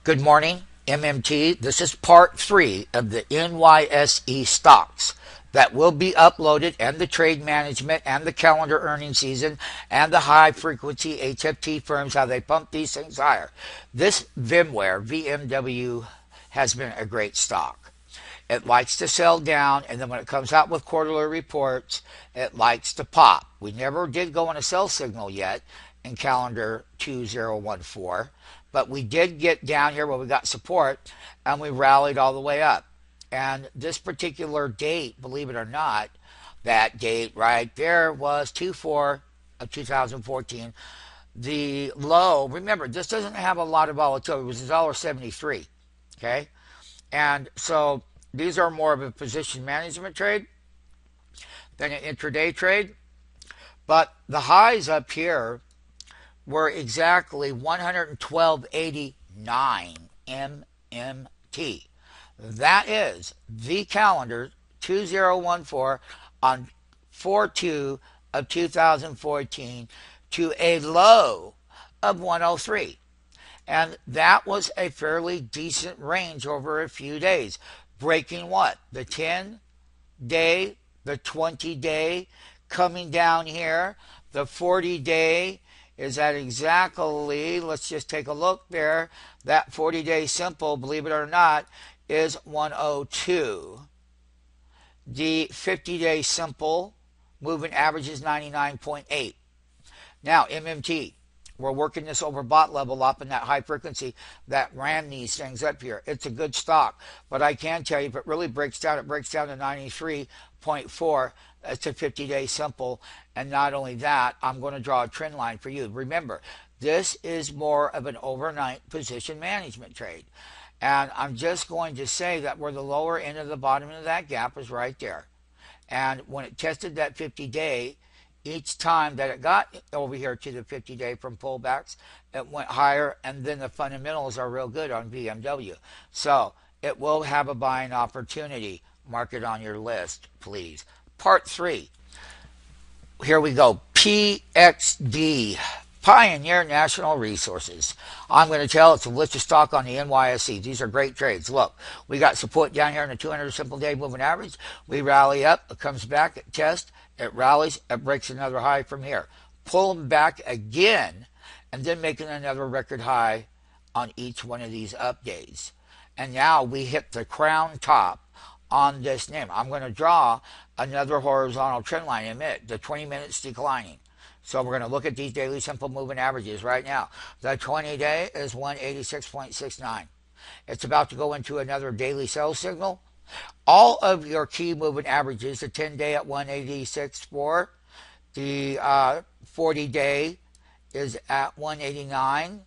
Good morning, MMT. This is part 3 of the NYSE stocks that will be uploaded, and the trade management and the calendar earning season and the high frequency HFT firms, how they pump these things higher. This VMware, VMW, has been a great stock. It likes to sell down, and then when it comes out with quarterly reports, it likes to pop. We never did go on a sell signal yet in calendar 2014, but we did get down here where we got support, and we rallied all the way up. And this particular date, believe it or not, that date right there was 2/4 of 2014. The low, remember, this doesn't have a lot of volatility. It was $1.73. Okay? And so these are more of a position management trade than an intraday trade. But the highs up here were exactly 112.89 MMT. That is the calendar 2014 on 4/2 of 2014 to a low of 103. And that was a fairly decent range over a few days. Breaking what? The 10-day, the 20-day, coming down here. The 40-day is at exactly, let's just take a look there. That 40-day simple, believe it or not, is 102. The 50-day simple moving average is 99.8. Now, MMT. We're working this overbought level up in that high frequency that ran these things up here. It's a good stock, but I can tell you if it really breaks down, it breaks down to 93.4. It's a 50-day simple. And not only that, I'm going to draw a trend line for you. Remember, this is more of an overnight position management trade. And I'm just going to say that where the lower end of the bottom of that gap is right there. And when it tested that 50-day, each time that it got over here to the 50-day from pullbacks, it went higher, and then the fundamentals are real good on BMW. So it will have a buying opportunity. Mark it on your list, please. Part 3. Here we go. PXD, Pioneer National Resources. I'm going to tell it's a listed stock on the NYSE. These are great trades. Look, we got support down here in the 200 simple day moving average. We rally up. It comes back. It tests. It rallies. It breaks another high from here. Pull them back again, and then making another record high on each one of these up days. And now we hit the crown top on this name. I'm going to draw another horizontal trend line in a minute. The 20 minutes declining. So we're going to look at these daily simple moving averages right now. The 20-day is 186.69. It's about to go into another daily sell signal. All of your key moving averages, the 10-day at 186.4, the 40-day is at 189,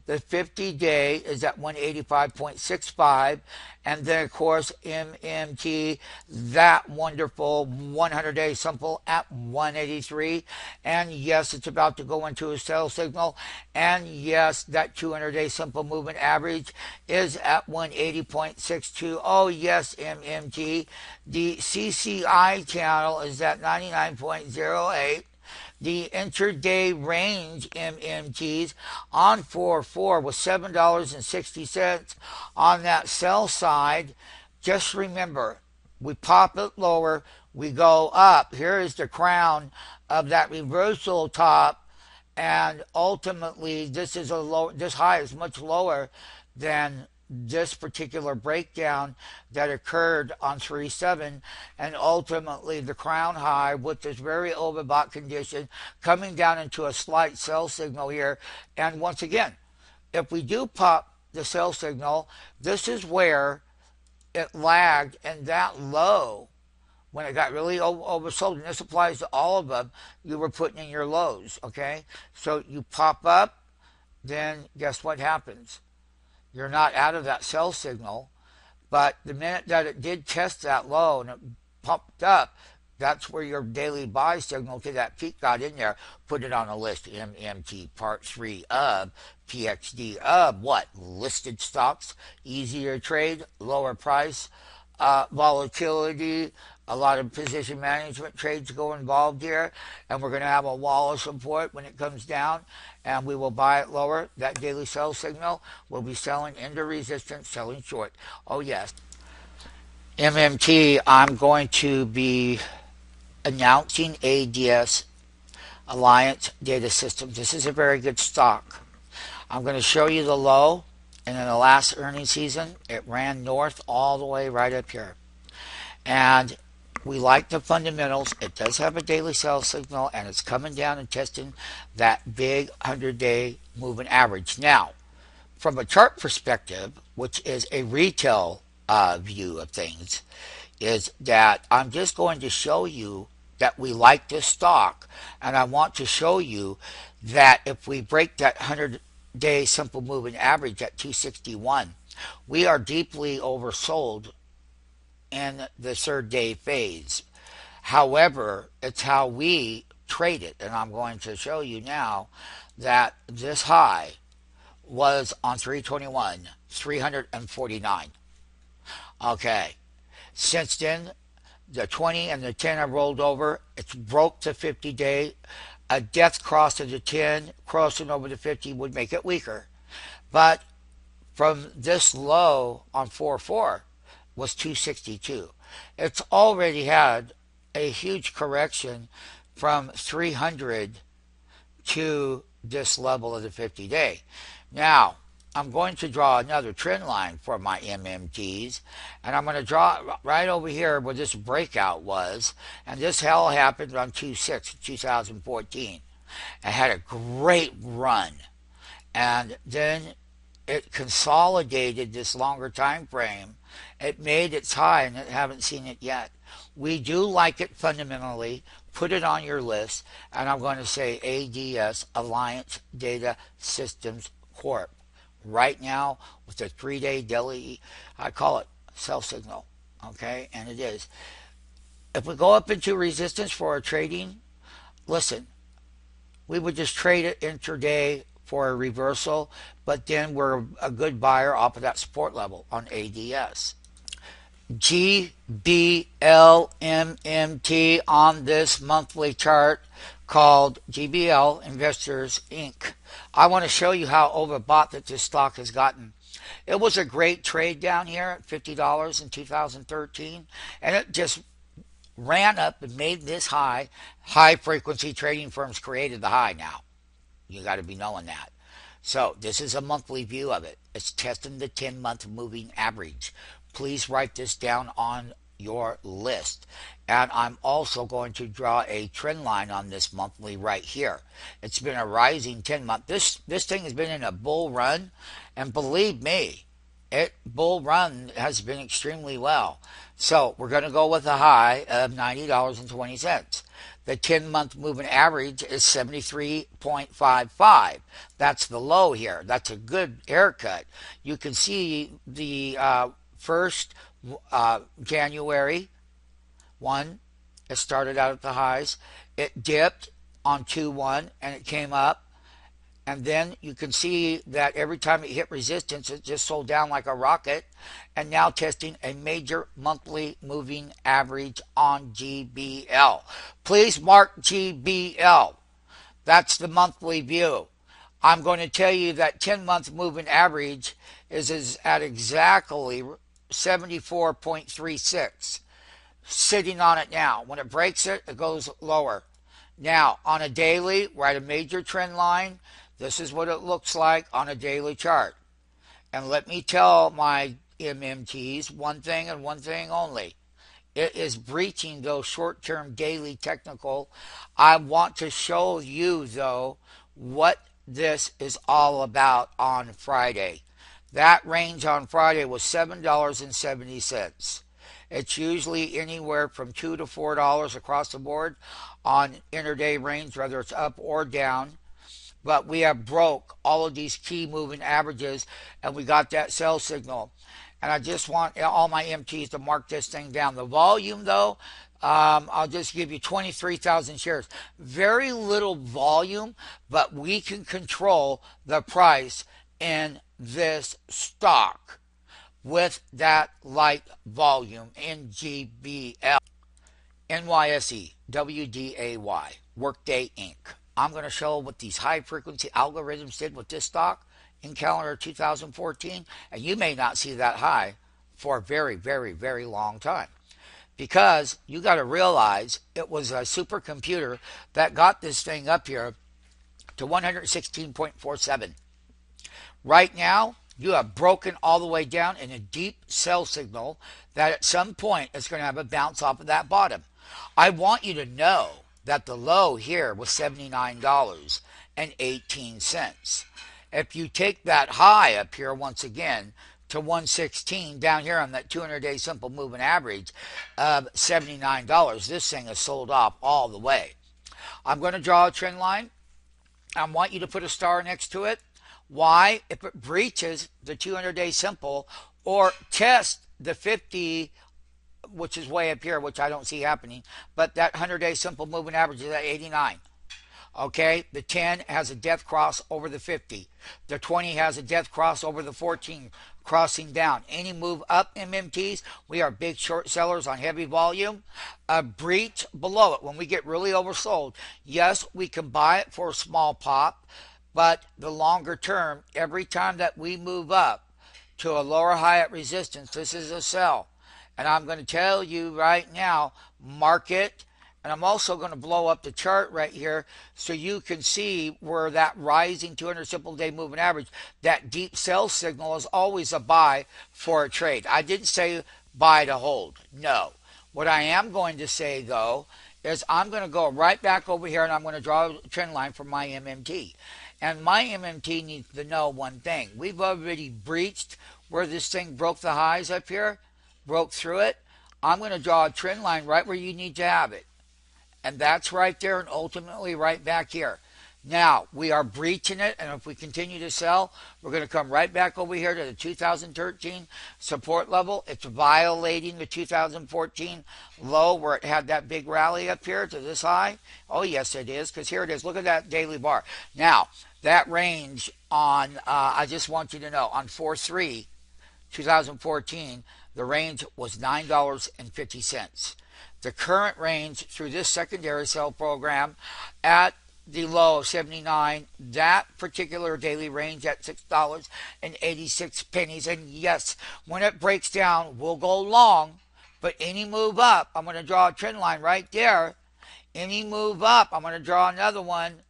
the 50-day is at 185.65, and then of course MMT, that wonderful 100-day simple at 183, and yes, it's about to go into a sell signal, and yes, that 200-day simple movement average is at 180.62. Oh yes, MMT. The CCI channel is at 99.08. The intraday range MMTs on 4/4 was $7.60 on that sell side. Just remember, we pop it lower, we go up. Here is the crown of that reversal top, and ultimately this is this high is much lower than this particular breakdown that occurred on 3/7, and ultimately the crown high with this very overbought condition coming down into a slight sell signal here. And once again, if we do pop the sell signal, this is where it lagged, and that low, when it got really oversold, and this applies to all of them, you were putting in your lows. Okay, so you pop up, then guess what happens? You're not out of that sell signal, but the minute that it did test that low and it pumped up, that's where your daily buy signal to that peak got in there. Put it on a list. MMT part 3 of PXD of what? Listed stocks, easier trade, lower price, volatility, A lot of position management trades go involved here, and we're going to have a wall of support when it comes down, and we will buy it lower. That daily sell signal will be selling into resistance, selling short. Oh, yes. MMT, I'm going to be announcing ADS, Alliance Data Systems. This is a very good stock. I'm going to show you the low, and in the last earnings season, it ran north all the way right up here. And we like the fundamentals. It does have a daily sell signal, and it's coming down and testing that big 100-day moving average. Now, from a chart perspective, which is a retail view of things, is that I'm just going to show you that we like this stock, and I want to show you that if we break that 100-day simple moving average at 261, we are deeply oversold in the third day phase. However, it's how we trade it, and I'm going to show you now that this high was on 321, 349. Okay, since then the 20 and the 10 have rolled over. It's broke the 50-day. A death cross of the 10 crossing over the 50 would make it weaker, but from this low on 4-4 was 262. It's already had a huge correction from 300 to this level of the 50-day. Now, I'm going to draw another trend line for my MMTs, and I'm going to draw it right over here where this breakout was, and this hell happened on 2/6/2014. It had a great run, and then it consolidated this longer time frame. It made its high, and I haven't seen it yet. We do like it fundamentally. Put it on your list, and I'm going to say ADS, Alliance Data Systems Corp. Right now, with the 3-day daily, I call it sell signal. Okay, and it is. If we go up into resistance for our trading, listen, we would just trade it intraday for a reversal, but then we're a good buyer off of that support level on ADS. GBLMMT on this monthly chart called GBL Investors Inc. I want to show you how overbought that this stock has gotten. It was a great trade down here at $50 in 2013, and it just ran up and made this high. High frequency trading firms created the high now. You got to be knowing that. So this is a monthly view of it. It's testing the 10-month moving average. Please write this down on your list. And I'm also going to draw a trend line on this monthly right here. It's been a rising 10-month. This thing has been in a bull run, and believe me, bull run has been extremely well. So we're going to go with a high of $90.20. The 10-month moving average is 73.55. That's the low here. That's a good haircut. You can see the first January 1, it started out at the highs. It dipped on 2-1 and it came up. And then you can see that every time it hit resistance, it just sold down like a rocket. And now testing a major monthly moving average on GBL. Please mark GBL. That's the monthly view. I'm going to tell you that 10-month moving average is at exactly 74.36. Sitting on it now. When it breaks it, it goes lower. Now, on a daily, we're at a major trend line. This is what it looks like on a daily chart. And let me tell my MMTs one thing and one thing only. It is breaching those short-term daily technical. I want to show you, though, what this is all about on Friday. That range on Friday was $7.70. It's usually anywhere from $2 to $4 across the board on intraday range, whether it's up or down. But we have broke all of these key moving averages, and we got that sell signal. And I just want all my MTs to mark this thing down. The volume, though, I'll just give you 23,000 shares. Very little volume, but we can control the price in this stock with that light volume in GBL. NYSE, WDAY, Workday Inc. I'm going to show what these high frequency algorithms did with this stock in calendar 2014, and you may not see that high for a very, very, very long time. Because you got to realize it was a supercomputer that got this thing up here to 116.47. Right now, you have broken all the way down in a deep sell signal that at some point it's going to have a bounce off of that bottom. I want you to know that the low here was $79.18. If you take that high up here once again to 116 down here on that 200-day simple moving average of $79, this thing is sold off all the way. I'm going to draw a trend line. I want you to put a star next to it. Why? If it breaches the 200-day simple or tests the 50, which is way up here, which I don't see happening, but that 100-day simple moving average is at 89. Okay, the 10 has a death cross over the 50. The 20 has a death cross over the 14, crossing down. Any move up MMTs, we are big short sellers on heavy volume. A breach below it, when we get really oversold, yes, we can buy it for a small pop, but the longer term, every time that we move up to a lower high at resistance, this is a sell. And I'm going to tell you right now, market. And I'm also going to blow up the chart right here so you can see where that rising 200 simple day moving average, that deep sell signal is always a buy for a trade. I didn't say buy to hold. No. What I am going to say, though, is I'm going to go right back over here and I'm going to draw a trend line for my MMT. And my MMT needs to know one thing. We've already breached where this thing broke the highs up here, broke through it. I'm going to draw a trend line right where you need to have it. And that's right there and ultimately right back here. Now, we are breaching it, and if we continue to sell, we're going to come right back over here to the 2013 support level. It's violating the 2014 low where it had that big rally up here to this high. Oh, yes, it is, because here it is. Look at that daily bar. Now, that range on, I just want you to know, on 4/3, 2014, the range was $9.50. The current range through this secondary sell program at the low of 79, that particular daily range at $6.86. And yes, when it breaks down, we'll go long, but any move up, I'm going to draw a trend line right there. Any move up, I'm going to draw another one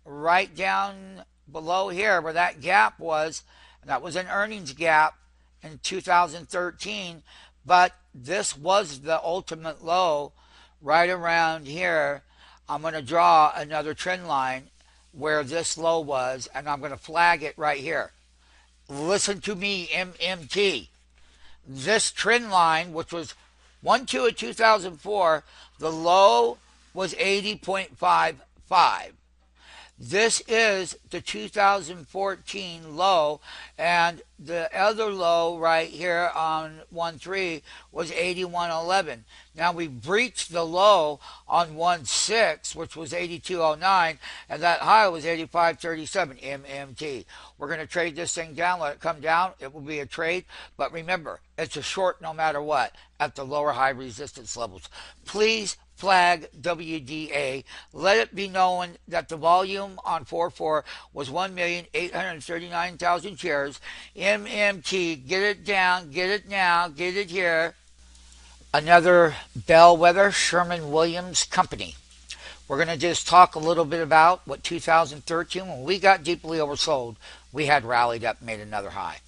right down below here where that gap was. And that was an earnings gap in 2013. But this was the ultimate low right around here. I'm going to draw another trend line where this low was, and I'm going to flag it right here. Listen to me, MMT. This trend line, which was 1/2 of 2004, the low was 80.55. This is the 2014 low, and the other low right here on 1/3 was 81.11. Now we breached the low on 1/6, which was 82.09, and that high was 85.37 MMT. We're going to trade this thing down, let it come down. It will be a trade, but remember, it's a short no matter what at the lower high resistance levels. Please flag WDA. Let it be known that the volume on 4/4 was 1,839,000 shares. MMT, get it down, get it now, get it here. Another bellwether, Sherwin-Williams company. We're going to just talk a little bit about what 2013, when we got deeply oversold, we had rallied up and made another high.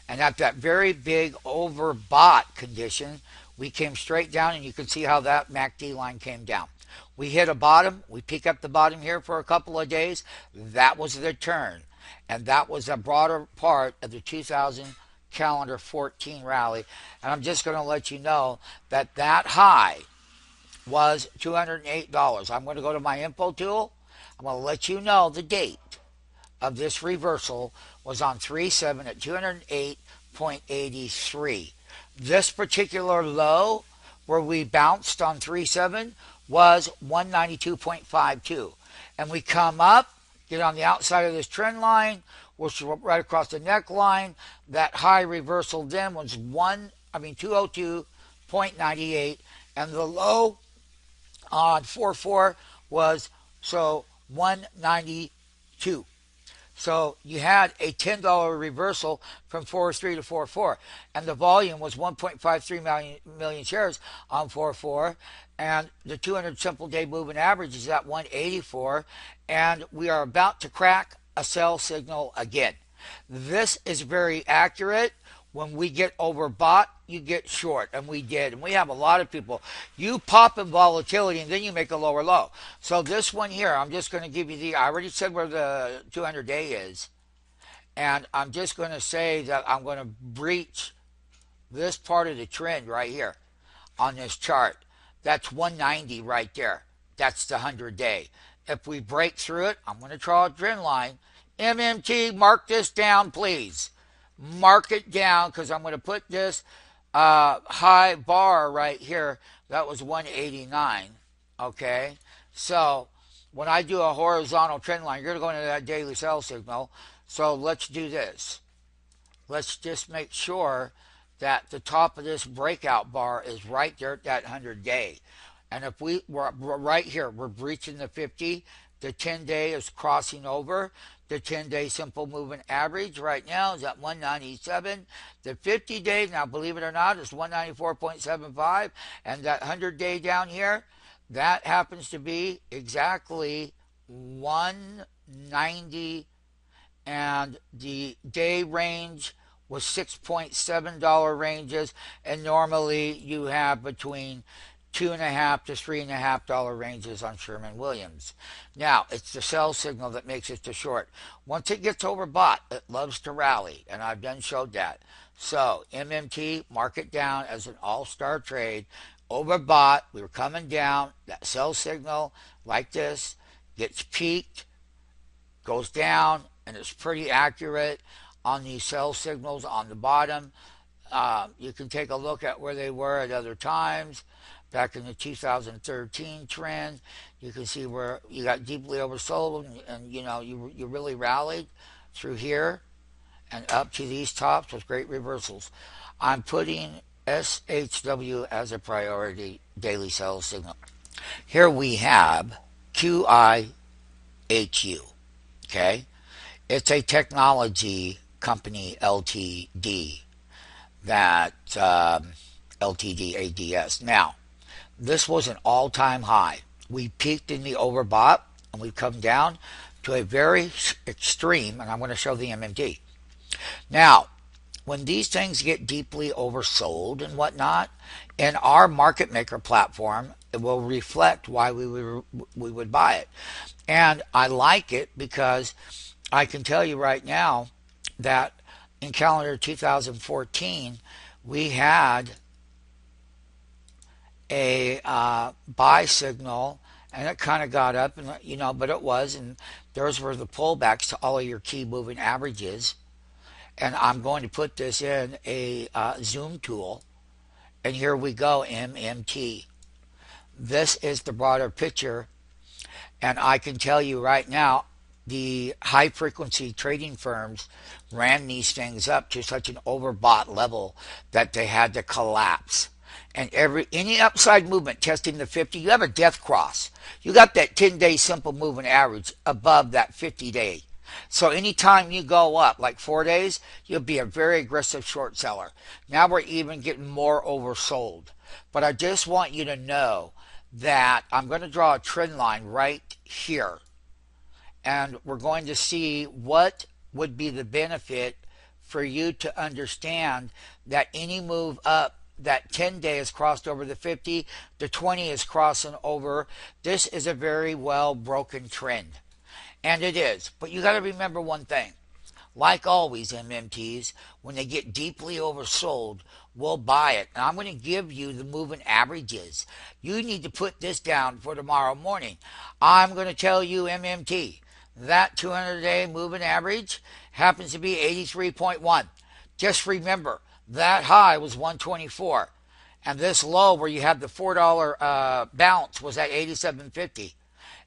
And at that very big overbought condition, we came straight down, and you can see how that MACD line came down. We hit a bottom. We peaked up the bottom here for a couple of days. That was the turn. And that was a broader part of the 2000 calendar 14 rally. And I'm just going to let you know that that high was $208. I'm going to go to my info tool. I'm going to let you know the date of this reversal was on 3/7 at 208.83. This particular low where we bounced on 3/7 was 192.52. And we come up, get on the outside of this trend line, which is right across the neckline. That high reversal then was 202.98, and the low on 4-4 was so 192. So you had a $10 reversal from 4.3 to 4.4, and the volume was 1.53 million shares on 4.4, and the 200 simple day moving average is at 184, and we are about to crack a sell signal again. This is very accurate. When we get overbought, you get short, and we did. And we have a lot of people. You pop in volatility, and then you make a lower low. So this one here, I'm just going to give you I already said where the 200-day is. And I'm just going to say that I'm going to breach this part of the trend right here on this chart. That's 190 right there. That's the 100-day. If we break through it, I'm going to draw a trend line. MMT, mark this down, please. Mark it down, because I'm going to put this high bar right here. That was 189. Okay, so when I do a horizontal trend line, you're going to go into that daily sell signal. So let's do this. Let's just make sure that the top of this breakout bar is right there at that 100-day. And if we're right here, we're breaching the 50. The 10-day is crossing over. The 10-day simple moving average right now is at 197. The 50-day, now believe it or not, is 194.75. And that 100-day down here, that happens to be exactly 190. And the day range was $6.7 ranges. And normally you have between $2.5 to $3.5 ranges on Sherwin-Williams. Now, it's the sell signal that makes it to short. Once it gets overbought, it loves to rally, and I've done showed that. So, MMT, mark it down as an all-star trade. Overbought, we were coming down. That sell signal, like this, gets peaked, goes down, and it's pretty accurate on these sell signals on the bottom. You can take a look at where they were at other times. Back in the 2013 trend, you can see where you got deeply oversold, and you know you really rallied through here and up to these tops with great reversals. I'm putting SHW as a priority daily sell signal. Here we have QIHU. Okay, it's a technology company LTD that LTD ADS. Now, this was an all-time high. We peaked in the overbought, and we've come down to a very extreme, and I'm going to show the MMT. Now, when these things get deeply oversold and whatnot, in our market maker platform, it will reflect why we would buy it. And I like it because I can tell you right now that in calendar 2014, we had a buy signal, and it kind of got up, and but it was, and those were the pullbacks to all of your key moving averages. And I'm going to put this in a zoom tool, and here we go, MMT. This is the broader picture, and I can tell you right now, the high frequency trading firms ran these things up to such an overbought level that they had to collapse. And any upside movement testing the 50, you have a death cross. You got that 10-day simple moving average above that 50-day. So anytime you go up, like 4 days, you'll be a very aggressive short seller. Now we're even getting more oversold. But I just want you to know that I'm going to draw a trend line right here. And we're going to see what would be the benefit for you to understand that any move up, that 10-day has crossed over the 50, the 20 is crossing over. This is a very well broken trend. And it is. But you got to remember one thing. Like always, MMTs, when they get deeply oversold, we'll buy it. And I'm going to give you the moving averages. You need to put this down for tomorrow morning. I'm going to tell you, MMT, that 200-day moving average happens to be 83.1. Just remember, that high was 124. And this low where you had the $4 bounce was at 87.50.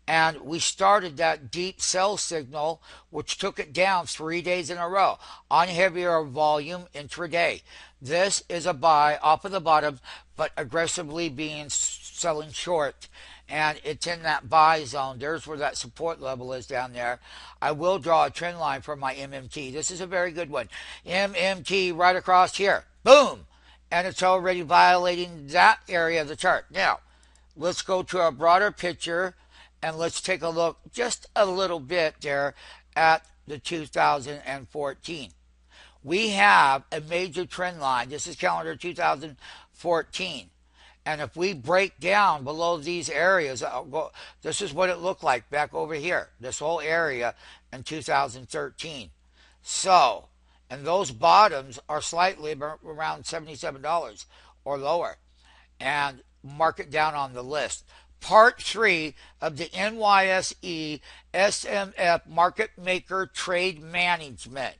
And we started that deep sell signal, which took it down 3 days in a row on heavier volume intraday. This is a buy off of the bottom, but aggressively selling short. and it's in that buy zone. There's where that support level is down there. I will draw a trend line for my MMT. This is a very good one. MMT right across here. Boom! And it's already violating that area of the chart. Now, let's go to a broader picture and let's take a look just a little bit there at the 2014. We have a major trend line. This is calendar 2014. And if we break down below these areas, this is what it looked like back over here, this whole area in 2013. So, and those bottoms are slightly around $77 or lower. And mark it down on the list. Part 3 of the NYSE SMF Market Maker Trade Management.